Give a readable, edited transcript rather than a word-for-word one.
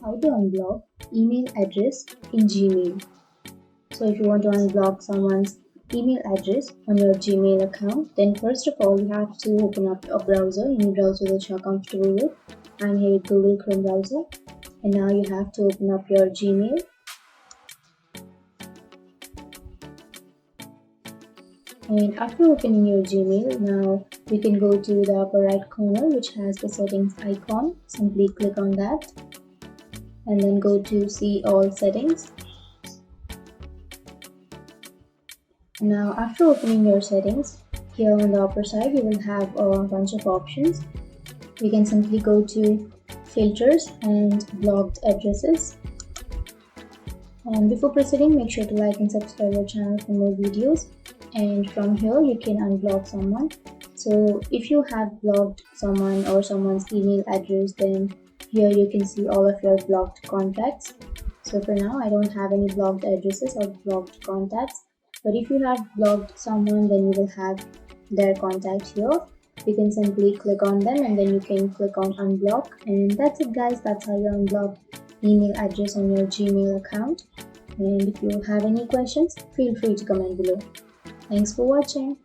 How to unblock email address in Gmail. So if you want to unblock someone's email address on your Gmail account, then first of all you have to open up a browser, any browser that you're comfortable with. I'm here with Google Chrome browser, and now you have to open up your Gmail. And after opening your Gmail, now we can go to the upper right corner which has the settings icon. Simply click on that and then go to see all settings. Now after opening your settings, here on the upper side you will have a bunch of options. We can simply go to filters and blocked addresses. And before proceeding, make sure to like and subscribe our channel for more videos. And from here you can unblock someone. So if you have blocked someone or someone's email address, then here you can see all of your blocked contacts. So for now I don't have any blocked addresses or blocked contacts, but if you have blocked someone, then you will have their contact here. You can simply click on them and then you can click on unblock, and that's it guys. That's how you unblock email address on your Gmail account. And if you have any questions, feel free to comment below. Thanks for watching.